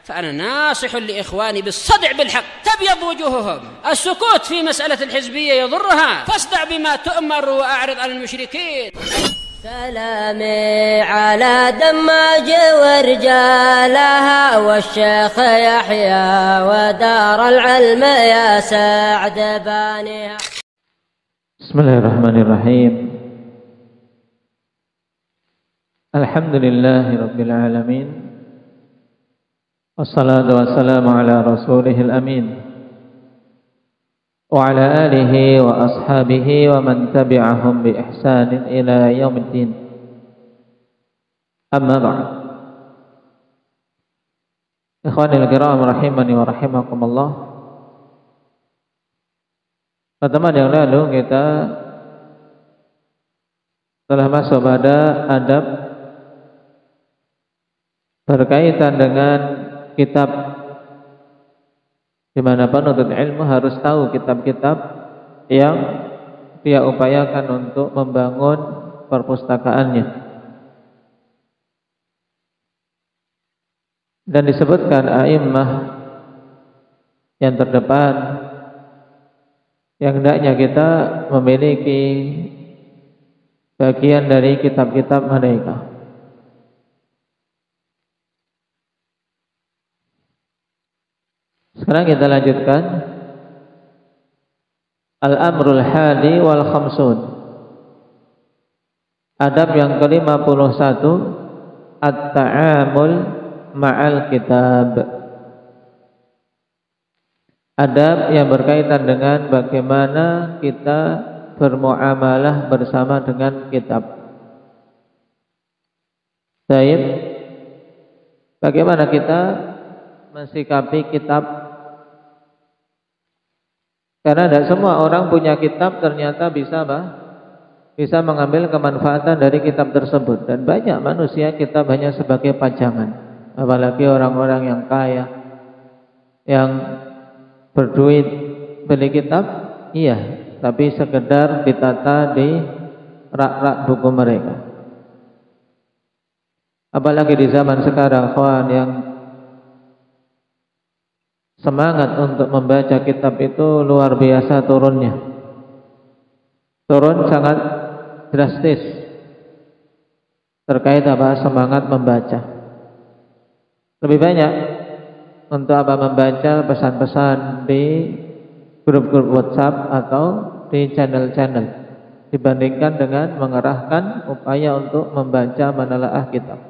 فأنا ناصح لإخواني بالصدع بالحق تبيض وجوههم. السكوت في مسألة الحزبية يضرها، فاصدع بما تؤمر وأعرض عن المشركين. سلامي على دماج ورجالها والشيخ يحيى ودار العلم يا سعد بانيها. بسم الله الرحمن الرحيم. الحمد لله رب العالمين، والصلاة والسلام على رسوله الأمين وعلى آله وأصحابه ومن تبعهم بإحسان إلى يوم الدين. أما بعد، إخواني الكرام rahimani wa rahimakumullah. Pertemuan yang lalu kita telah masuk pada adab berkaitan dengan kitab, di mana penuntut ilmu harus tahu kitab-kitab yang dia upayakan untuk membangun perpustakaannya. Dan disebutkan a'immah yang terdepan yang hendaknya kita memiliki bagian dari kitab-kitab mereka. Sekarang kita lanjutkan Al-Amrul Hadi wal Khamsun. Adab yang ke-51, At-Ta'amul Ma'al Kitab. Adab yang berkaitan dengan bagaimana kita bermuamalah bersama dengan kitab. Baik, bagaimana kita mensikapi kitab? Karena tidak semua orang punya kitab ternyata bisa mengambil kemanfaatan dari kitab tersebut. Dan banyak manusia kitab hanya sebagai pajangan. Apalagi orang-orang yang kaya, yang berduit beli kitab, iya, tapi sekedar ditata di rak-rak buku mereka. Apalagi di zaman sekarang, kawan, yang semangat untuk membaca kitab itu luar biasa turunnya. Turun sangat drastis terkait semangat membaca. Lebih banyak untuk membaca pesan-pesan di grup-grup WhatsApp atau di channel-channel dibandingkan dengan mengerahkan upaya untuk membaca menelaah kitab.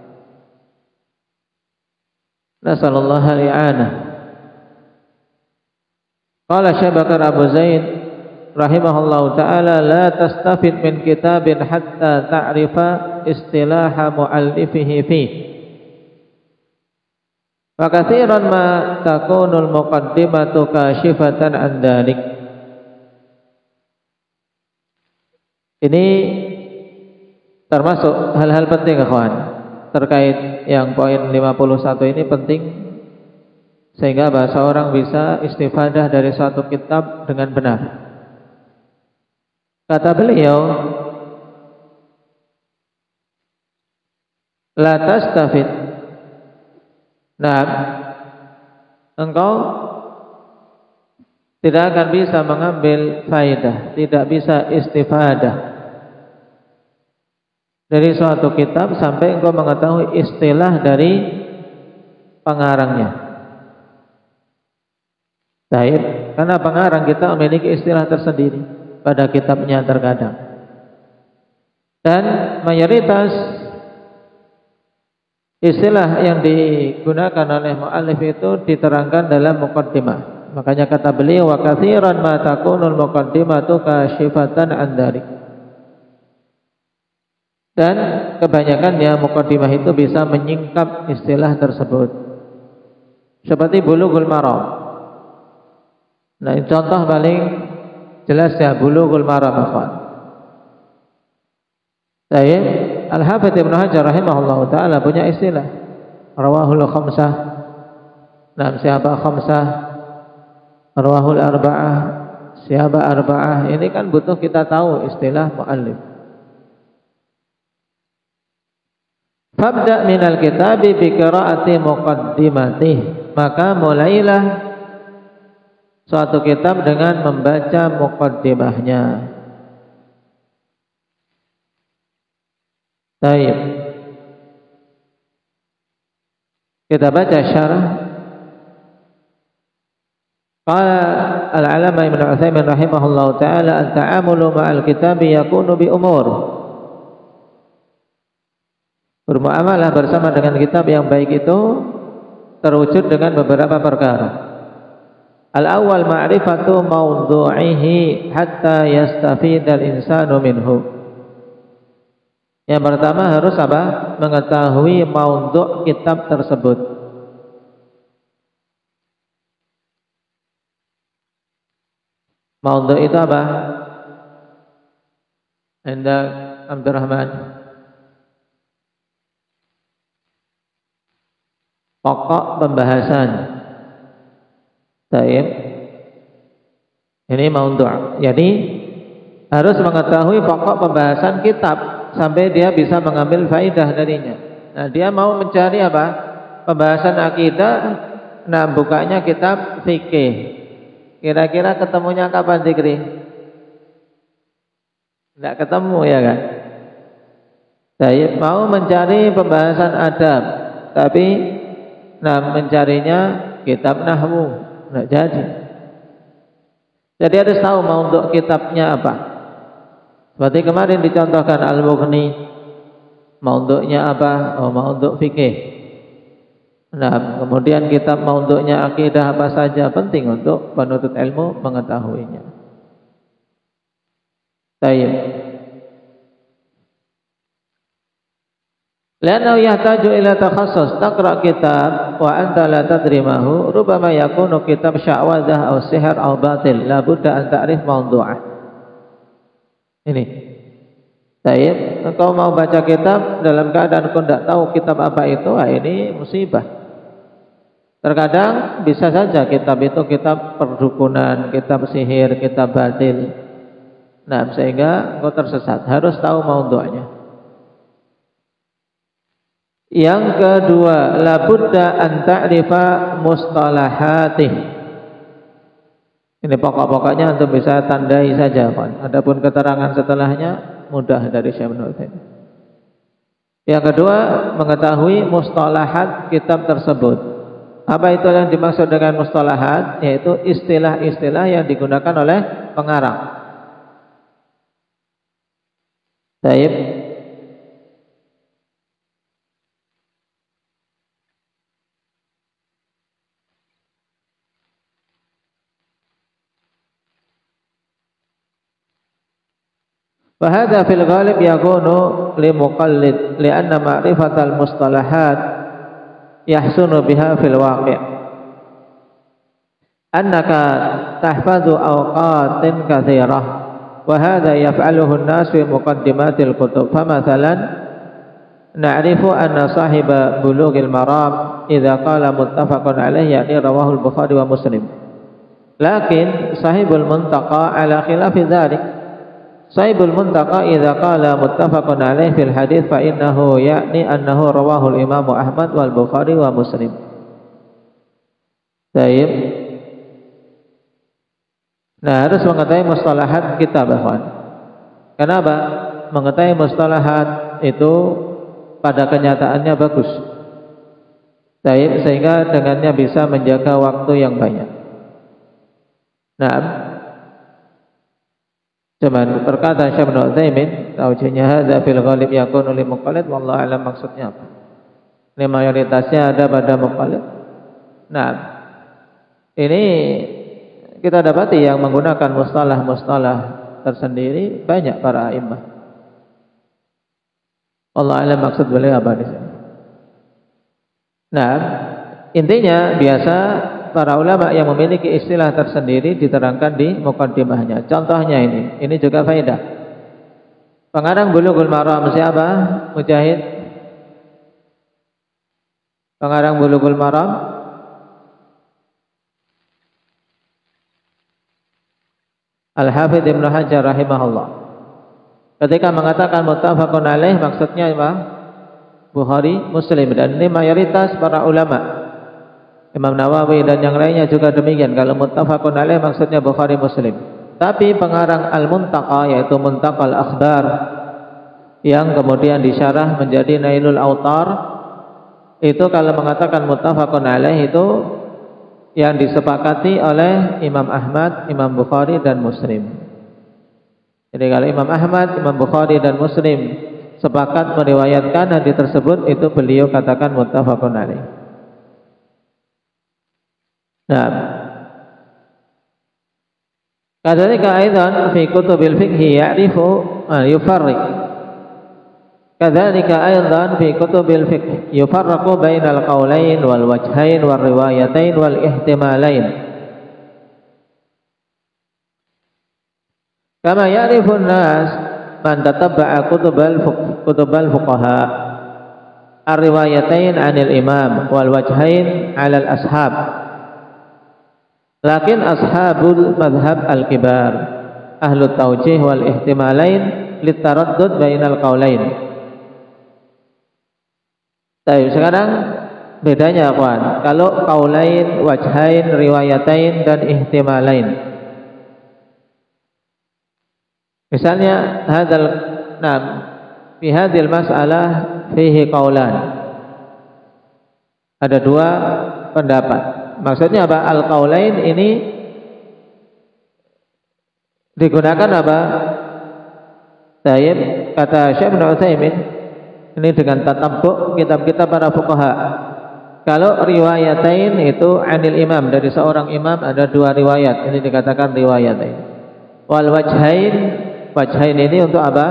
Nasallallahu al-i'anah. Qala Syekh Bakar Abu Zaid rahimahullahu ta'ala, la tastafid min kitabin hatta ta'rifa istilaha mu'allifihi fihi. Wa katsiran ma takunul muqaddimatu kashifatan an dzalik. Ini termasuk hal-hal penting, kawan. Terkait yang poin 51 ini penting, sehingga seorang bisa istifadah dari suatu kitab dengan benar. Kata beliau, la tastafid. Nah, engkau tidak akan bisa mengambil faedah, tidak bisa istifadah dari suatu kitab sampai engkau mengetahui istilah dari pengarangnya. Baik, karena pengarang kita memiliki istilah tersendiri pada kitabnya terkadang. Dan mayoritas istilah yang digunakan oleh mu'allif itu diterangkan dalam muqaddimah. Makanya kata beliau, wa katsiran ma takunul muqaddimatu kashifatan an dzalik. Dan kebanyakannya muqaddimah itu bisa menyingkap istilah tersebut. Seperti Bulughul Maram. Nah, contoh paling jelas ya Bulughul Maram, ikhwan. Baik, Al-Hafidz Ibnu Hajar rahimahullahu taala punya istilah rawahul khamsah. Nah, siapa khamsah? Rawahul arba'ah. Siapa arba'ah? Ini kan butuh kita tahu istilah muallif. Fabda minal kitabi bi qiraati muqaddimatihi. maka mulailah suatu kitab dengan membaca muqaddimahnya. Baik. Kita baca syarah. Qala al-'alama Ibnu Utsaimin rahimahullahu taala at-ta'amulu ma'al kitabi yakunu bi umur. Bermuamalah bersama dengan kitab yang baik itu terwujud dengan beberapa perkara. Al-awwal ma'rifatu mawdu'ihi hatta yastafidal insanu minhu. Yang pertama harus apa? Mengetahui maudhu' kitab tersebut. Maudhu' itu apa? Anda Abdurrahman. Pokok pembahasan. Baik. Ini maudhu'. Jadi harus mengetahui pokok pembahasan kitab sampai dia bisa mengambil faidah darinya. Nah, dia mau mencari apa? Pembahasan akidah. Nah, bukanya kitab fikih. Kira-kira ketemunya kapan, Dikri? Tidak ketemu ya kan? Saya mau mencari pembahasan adab, tapi mencarinya kitab nahwu, tidak jadi. Jadi harus tahu mau untuk kitabnya apa. Seperti kemarin dicontohkan Al-Mughni, maudhu'nya apa? Oh, maudhu' fikih. Nah, kemudian kitab maudhu'nya akidah apa saja, penting untuk penuntut ilmu mengetahuinya. Baik. Liannahu yahtaju ila takhassus. Taqra kitab wa anta la tadrimahu, rubama yakunu kitab sya'wadah aw sihr aw batil, la budda an ta'rif maudhu'ah. Ini, Taib, engkau mau baca kitab dalam keadaan kau tidak tahu kitab apa itu, ini musibah. Terkadang bisa saja kitab itu kitab perdukunan, kitab sihir, kitab batil. Nah, sehingga engkau tersesat. Harus tahu maudhu'nya. Yang kedua, la budda an ta'rifa mustalahatih. Ini pokok-pokoknya untuk bisa tandai saja, Pak. Adapun keterangan setelahnya mudah dari Syekh Ibnu Utsaimin. Yang kedua, mengetahui mustalahat kitab tersebut. Apa itu yang dimaksud dengan mustalahat? Yaitu istilah-istilah yang digunakan oleh pengarang. Baik. Fahadha fil ghalib yakunu li muqallid lianna ma'rifatal mustalahat yahsunu biha fil waqi'. Annaka tahfadhu awqatin katsirah wa hadha yaf'aluhu an-nas fi muqaddimatil kutub. Famathalan na'rifu anna sahiba bulughil maram idza qala muttafaqun alayhi yani rawahu al-Bukhari wa Muslim. Lakin sahibul muntaqa ala khilafi dzalik. Sahibul Muntaqa idza qala muttafaqun alaih fil hadits fa innahu ya'ni annahu rawahu al-Imam Ahmad wal Bukhari wa Muslim. Baik. Nah, harus mengetahui mustalahat kitab, ikhwan. Kenapa? Mengetahui mustalahat itu pada kenyataannya bagus. Baik, sehingga dengannya bisa menjaga waktu yang banyak. Nah, cuman perkataan Syekh Ibnu Utsaimin, taujinya hadza fil ghalib yakunu li muqallid, wallahu alam maksudnya apa? Ini mayoritasnya ada pada muqallid. Nah, ini kita dapati yang menggunakan mustalah-mustalah tersendiri banyak para a'immah. Allah alam maksud beliau apa di sini. Nah, intinya biasa para ulama yang memiliki istilah tersendiri diterangkan di muqaddimahnya. Contohnya ini juga faedah. Pengarang Bulughul Maram siapa? Mujahid. Pengarang Bulughul Maram Al-Hafidz Ibnu Hajar rahimahullah. Ketika mengatakan muttafaqun alaih maksudnya apa? Bukhari, Muslim, dan ini mayoritas para ulama. Imam Nawawi dan yang lainnya juga demikian. Kalau muttafaqun alaih maksudnya Bukhari Muslim. Tapi pengarang Al-Muntaqa yaitu Muntaqal Akhbar yang kemudian disyarah menjadi Nailul Autar, itu kalau mengatakan muttafaqun alaih itu yang disepakati oleh Imam Ahmad, Imam Bukhari dan Muslim. Jadi kalau Imam Ahmad, Imam Bukhari dan Muslim sepakat meriwayatkan hadis tersebut, itu beliau katakan muttafaqun alaih. Nah, kadzalika aidan fi kutubil fiqh ya'rifu yufarriq. Kadzalika aidan fi kutubil fiqh yufarraqu bainal qaulain wal wajhain wal riwayatain wal ihtimalain. Kama ya'rifu an-nas man tatabba'a kutubal fuqaha ar-riwayatain 'anil imam wal wajhain 'alal ashab. Lakin ashabul madhab al-kibar ahlut tawjih wal ihtimalain litaraddud bainal qaulain. Tapi sekarang bedanya kawan, kalau qaulain, wajhain, riwayatain dan ihtimalain. Misalnya fi hadhil mas'alah fihi qaulan. Ada dua pendapat. Maksudnya apa? Al-qaulain ini digunakan apa? Tayyib, kata Syekh Ibnu Utsaimin ini dengan tatabbu' kitab-kitab para fuqaha. Kalau riwayatain itu anil imam, dari seorang imam ada dua riwayat, ini dikatakan riwayatain. Wal wajhain ini untuk apa?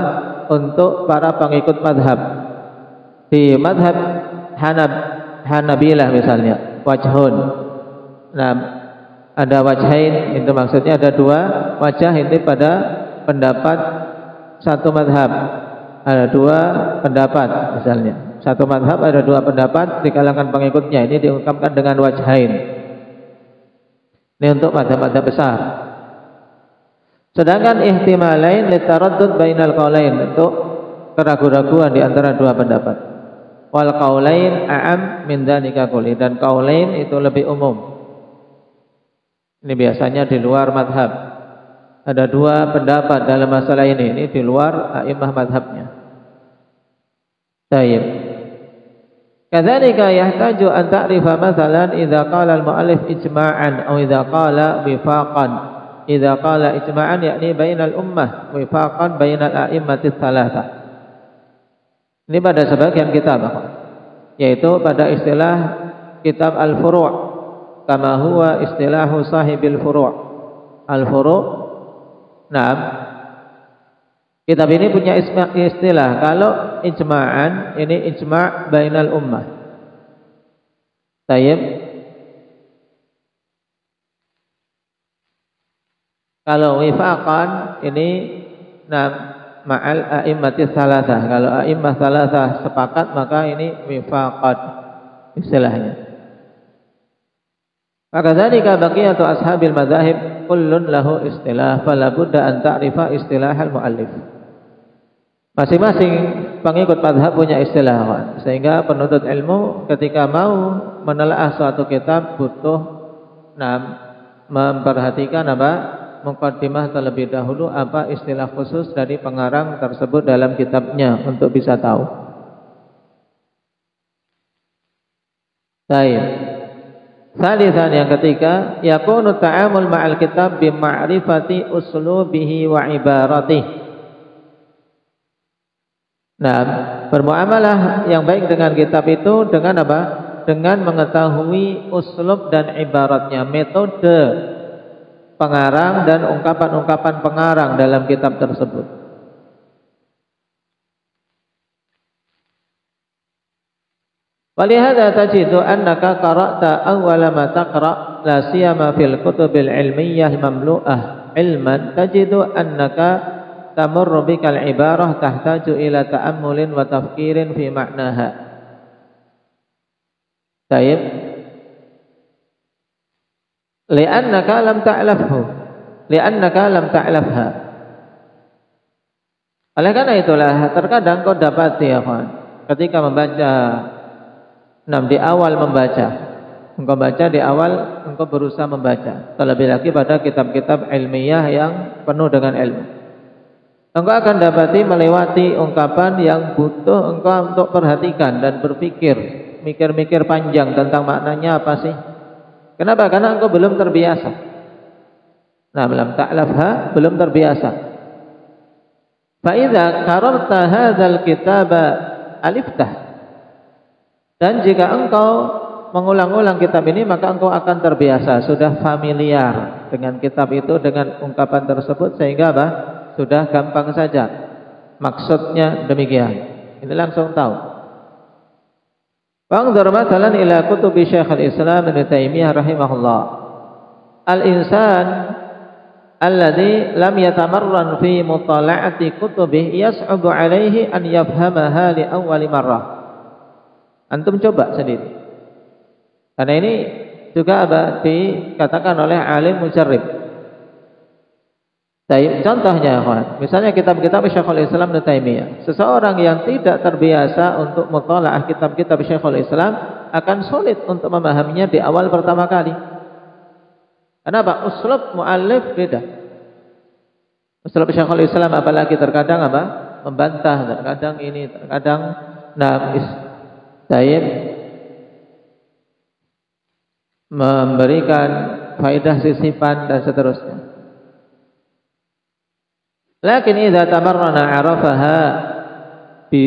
Untuk para pengikut madhab. Di madhab Hanabilah misalnya, wajhun. Nah, ada wajhain, itu maksudnya ada dua wajah, ini pada pendapat satu madhab. Ada dua pendapat misalnya. Satu madhab ada dua pendapat di kalangan pengikutnya. Ini diungkapkan dengan wajhain. Ini untuk madhab-madhab besar. Sedangkan ihtimalain litaraddud bainal qaulain, untuk keraguan-raguan di antara dua pendapat. Wal qaulain a'am min dzalika kulli, dan qaulain itu lebih umum. Ini biasanya di luar madhab. Ada dua pendapat dalam masalah ini di luar a'immah madhabnya. Tayyib. Kadzalika yahtaju an ta'rifa mathalan idza qala al-mu'allif ijma'an aw idza qala wifaqan. Idza qala ijma'an yakni bainal ummah, wifaqan bainal a'immati tsalatsa. Ini pada sebagian kitab, yaitu pada istilah kitab al-furu', kama huwa istilahu sahibil furu'. Al-furu', nah, kitab ini punya istilah. Kalau ijma'an, ini ijma' bainal ummah. Tayyib. Kalau wifaqan, ini ma'al a'immati tsalatsa. Kalau a'immah tsalatsa sepakat, maka ini wifaqan istilahnya. Maka dzalika baqiyatu ashabil madzahib kullun lahu istilah, fala budda an ta'rifa istilahal muallif. Masing-masing pengikut mazhab punya istilah, sehingga penuntut ilmu ketika mau menelaah suatu kitab butuh memperhatikan muqaddimah terlebih dahulu, apa istilah khusus dari pengarang tersebut dalam kitabnya untuk bisa tahu. Baik. Salisan, yang ketiga, yakunu ta'amul ma'al kitab bima'rifati uslubihi wa ibaratih. Nah, bermuamalah yang baik dengan kitab itu dengan apa? Dengan mengetahui uslub dan ibaratnya, metode pengarang dan ungkapan-ungkapan pengarang dalam kitab tersebut. Walihada tajidu annaka qara'ta awwala ma taqra' la siyama fil kutubil ilmiyyah mamlu'ah ilman, tajidu annaka tamurru bikal ibarah tahtaju ila ta'ammulin wa tafkirin fi ma'naha. Baik. Li'annaka lam ta'lafhu, li'annaka lam ta'lafha. Oleh karena itulah terkadang kau dapati ya kawan, ketika membaca di awal membaca Engkau baca di awal, engkau berusaha membaca. Terlebih lagi pada kitab-kitab ilmiah yang penuh dengan ilmu. Engkau akan dapati melewati ungkapan yang butuh engkau untuk perhatikan dan berpikir, mikir-mikir panjang tentang maknanya apa sih. Kenapa? Karena engkau belum terbiasa. Nah, lam ta'lafha, belum terbiasa. Fa idza qararta hadzal kitaba aliftah. Dan jika engkau mengulang-ulang kitab ini, maka engkau akan terbiasa, sudah familiar dengan kitab itu, dengan ungkapan tersebut, sehingga apa? Sudah gampang saja. Maksudnya demikian. Ini langsung tahu. Fa'anzur mathalan ila kutubi Syekhul Islam Ibnu Taimiyah rahimahullah. Al-insan alladhi lam yatamarran fi mutala'ati kutubi yas'ubu alaihi an yafhamaha li awwali marrah. Antum coba sendiri. Karena ini juga dikatakan oleh alim mujarrib. Contohnya, misalnya kitab-kitab Syekhul Islam Ibnu Taimiyah. Seseorang yang tidak terbiasa untuk muthala'ah kitab-kitab Syekhul Islam akan sulit untuk memahaminya di awal pertama kali. Kenapa? Uslub muallif beda. Uslub Syekhul Islam apalagi terkadang membantah, terkadang ini, terkadang memberikan faedah sisipan dan seterusnya. Lakin idza tamarrana 'arafaha bi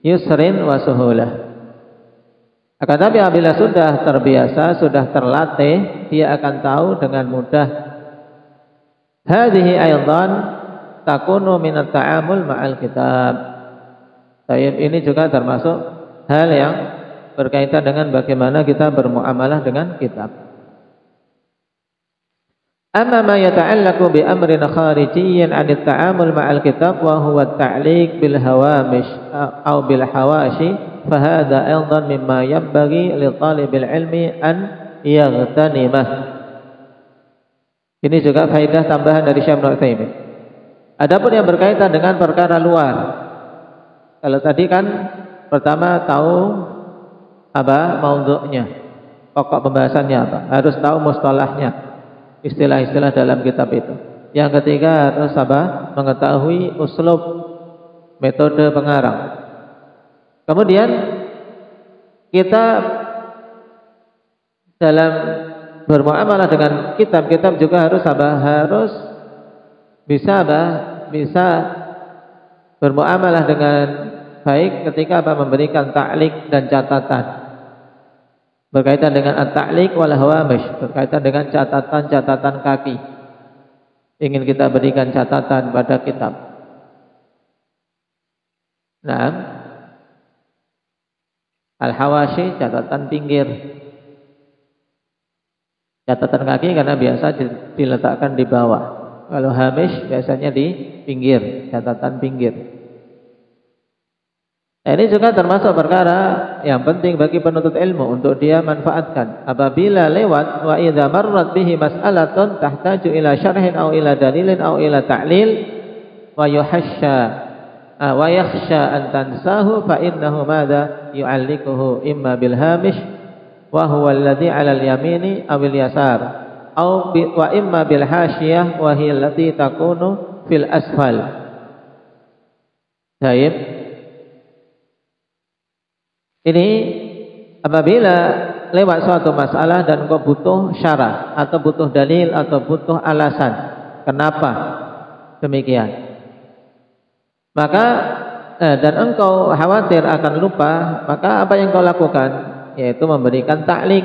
yusrin wa suhulah. Akan tapi apabila sudah terbiasa, sudah terlatih, dia akan tahu dengan mudah. Hadhihi aidan takunu min at-ta'amul ma'al kitab. Ini juga termasuk hal yang berkaitan dengan bagaimana kita bermuamalah dengan kitab. Amma ma yata'allaqu bi amrin kharijiyyin 'an at-ta'amul ma'al kitab wa huwa at-ta'liq bil hawamish aw bil hawashi fa hadha aidan mimma yanbaghi li talibil ilmi an yaghtanimah. Ini juga faedah tambahan dari Syekh Ibnu Utsaimin. Adapun yang berkaitan dengan perkara luar, kalau tadi kan pertama tahu maudhu'nya, pokok pembahasannya apa, harus tahu mustalahnya, istilah-istilah dalam kitab itu. Yang ketiga harus mengetahui uslub, metode pengarang. Kemudian kita dalam bermuamalah dengan kitab-kitab juga harus harus bisa bermuamalah dengan baik ketika memberikan ta'liq dan catatan. Berkaitan dengan at-ta'liq wal hawamish, berkaitan dengan catatan-catatan kaki. Ingin kita berikan catatan pada kitab. Nah, al-hawashi, catatan pinggir. Catatan kaki karena biasa diletakkan di bawah. Kalau hamish biasanya di pinggir, catatan pinggir. Ini juga termasuk perkara yang penting bagi penuntut ilmu untuk dia manfaatkan. Apabila lewat wa idza marrat bihi mas'alatun tahtaju ila syarhin aw ila dalilin aw ila ta'lil wa yuhasha wa yakhsha an tansahu fa innahu madza yu'allikuhu imma bil hamish wa huwa alladhi 'ala al yamini aw al yasar aw wa imma bil hasyiyah wa hiya allati takunu fil asfal. Baik. Ini apabila lewat suatu masalah dan engkau butuh syarah atau butuh dalil atau butuh alasan kenapa demikian, maka dan engkau khawatir akan lupa, maka apa yang kau lakukan? Yaitu memberikan ta'liq,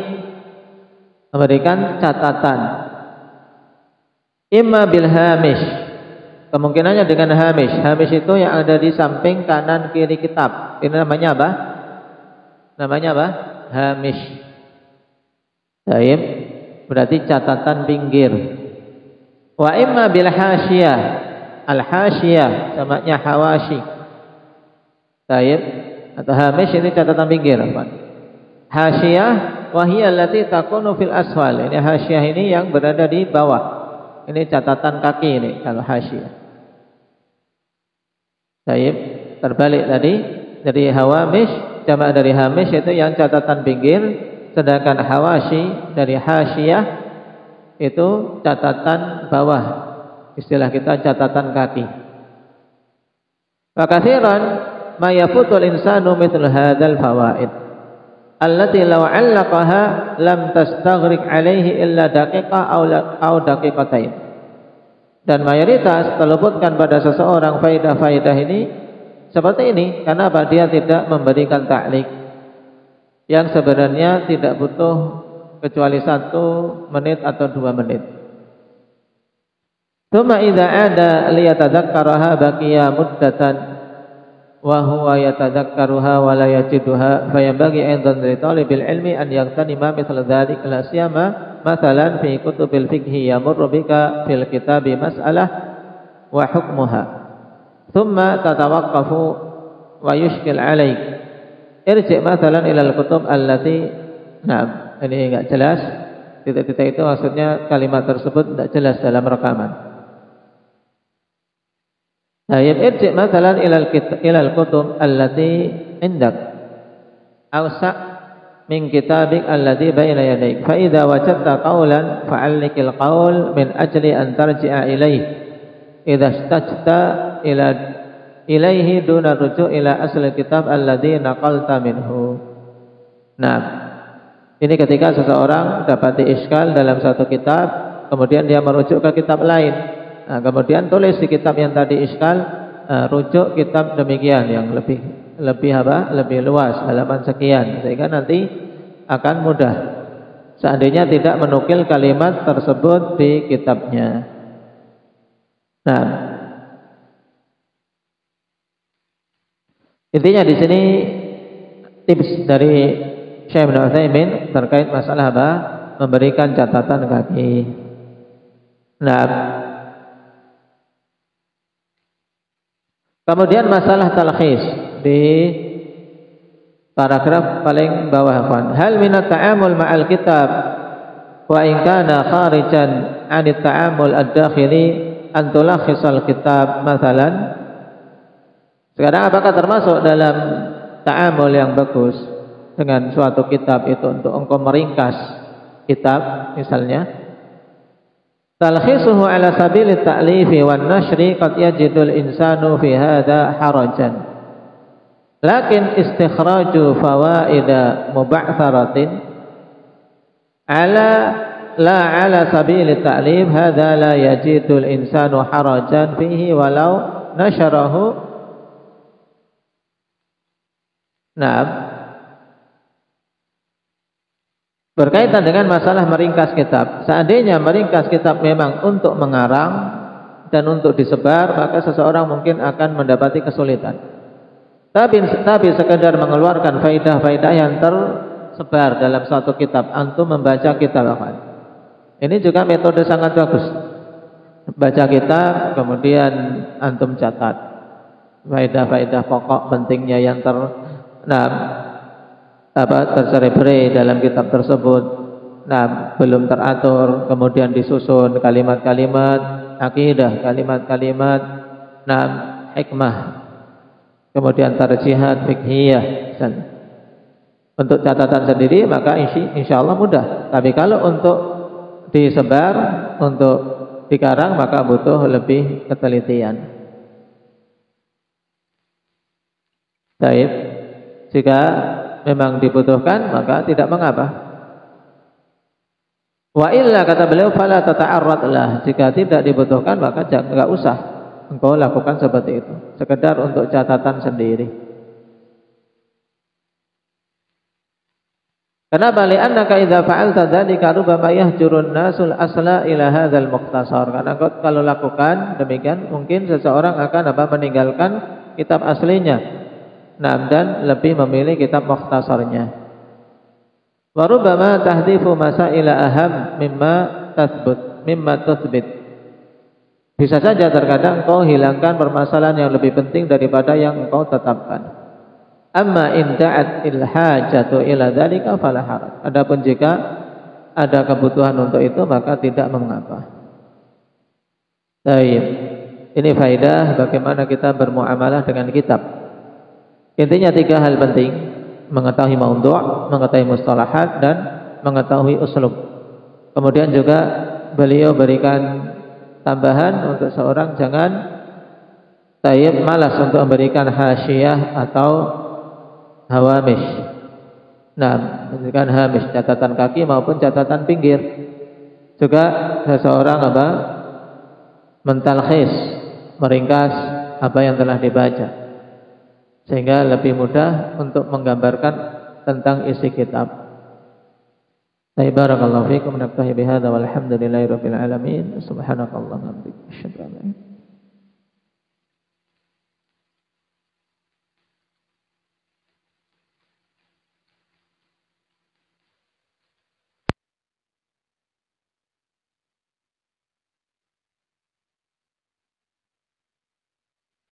memberikan catatan. Imma bil hamish, kemungkinannya dengan hamish. Hamish itu yang ada di samping kanan kiri kitab. Ini namanya apa? Hamish. Baik, berarti catatan pinggir. Wa imma bil hasyiyah. Al hasyiyah namanya hawashi. Baik, atau hamish ini catatan pinggir apa? Hasyiyah wa hiya allati takunu fil asfal. Ini hasyiyah ini yang berada di bawah. Ini catatan kaki ini kalau hasyiyah. Baik, terbalik tadi dari hawamish. Jamak dari hamish itu yang catatan pinggir, sedangkan hawashi dari hasyiyah itu catatan bawah, istilah kita catatan kaki. Wa katsiran ma yafutul insanu mithlu hadzal fawaid allati law 'allaqaha lam tastaghriq alaihi illa daqiqah aw daqiqatain. Dan mayoritas terluputkan pada seseorang faidah-faidah ini seperti ini. Kenapa? Dia tidak memberikan ta'liq yang sebenarnya tidak butuh kecuali 1 menit atau 2 menit. Tsumma idza ada liyatadzakkaraha baqiya muddatan wa huwa yatadzakkaruha wa la yajiduha fayanbaghi aidan li talibil ilmi an yagtanima mithla dzalik la siyama mathalan fi kutubil fiqhi yamurru bika fil kitabi mas'alah wa hukmuha thumma tatawaqqafu wa yushkil 'alaik irji' mathalan ila al-kutub allati na'am. Ini enggak jelas, titik-titik itu maksudnya kalimat tersebut tidak jelas dalam rekaman. Tayyib irji' mathalan ila al-kutub allati indak awsa' min kitabik alladhi baina yadayk fa idza wajadta qawlan fa'allikil qawl min ajli an tarji'a ilayhi idza istajta ilaihi duna ruju' ila asli kitab alladhi naqalta minhu. Nah, ini ketika seseorang dapati iskal dalam satu kitab, kemudian dia merujuk ke kitab lain. Nah, kemudian tulis di kitab yang tadi iskal, rujuk kitab demikian yang lebih luas, halaman sekian, sehingga nanti akan mudah seandainya tidak menukil kalimat tersebut di kitabnya. Nah, intinya di sini tips dari Syekh Ibnu Utsaimin terkait masalah apa? Memberikan catatan kaki. Nah, kemudian masalah talkhis di paragraf paling bawah. Hal minat ta'amul ma'al kitab wa in kana kharijan 'anit ta'amul ad-dakhili an tulakhhisal kitab mathalan. Sekarang apakah termasuk dalam ta'amul yang bagus dengan suatu kitab itu untuk engkau meringkas kitab misalnya? Talkhisuhu ala sabili ta'lifi wan nashri qad yajidul insanu fi hadha harajan. Lakin istikhraju fawaida muba'tharatin la ala sabili ta'lif hadha la yajidul insanu harajan fihi walau nasharahu. Nah, berkaitan dengan masalah meringkas kitab. Seandainya meringkas kitab memang untuk mengarang dan untuk disebar, maka seseorang mungkin akan mendapati kesulitan. Tapi sekedar mengeluarkan faidah-faidah yang tersebar dalam satu kitab, antum membaca kitab apa? Ini juga metode sangat bagus. Baca kitab, kemudian antum catat faidah-faidah pokok pentingnya yang tercerai-berai dalam kitab tersebut. Nah, belum teratur, kemudian disusun kalimat-kalimat akidah, kalimat-kalimat hikmah, kemudian tarjihat fiqhiyah. Untuk catatan sendiri maka insyaallah mudah. Tapi kalau untuk disebar, untuk dikarang maka butuh lebih ketelitian. Baik, jika memang dibutuhkan maka tidak mengapa. Wa illa kata beliau fala tata'arrad lah. Jika tidak dibutuhkan maka enggak usah engkau lakukan seperti itu. Sekedar untuk catatan sendiri. Kenapa? Li'annaka idza fa'alta dzalika rubama yahjurun nasul asla ila hadzal mukhtasar. Karena kalau lakukan demikian mungkin seseorang akan meninggalkan kitab aslinya. Nah, dan lebih memilih kitab mukhtasarnya. Wa rubbama tahdifu masaila aham mimma tuthbit. Bisa saja terkadang engkau hilangkan permasalahan yang lebih penting daripada yang engkau tetapkan. Amma in da'at il hajatu ila dzalika fala haraj. Adapun jika ada kebutuhan untuk itu maka tidak mengapa. Baik. Ini faedah bagaimana kita bermuamalah dengan kitab. Intinya 3 hal penting. mengetahui maudhu', mengetahui mustalahat dan mengetahui uslub. Kemudian juga beliau berikan tambahan untuk seorang jangan malas untuk memberikan hasyiyah atau hawamish. Nah, memberikan hamish, catatan kaki maupun catatan pinggir. Juga seseorang mentalkhis, meringkas apa yang telah dibaca, sehingga lebih mudah untuk menggambarkan tentang isi kitab. Barakallahu fiikum, naktahi bihadza walhamdulillahi rabbil alamin. Subhanakallahumma wa bihamdika asyhadu an la ilaha illa anta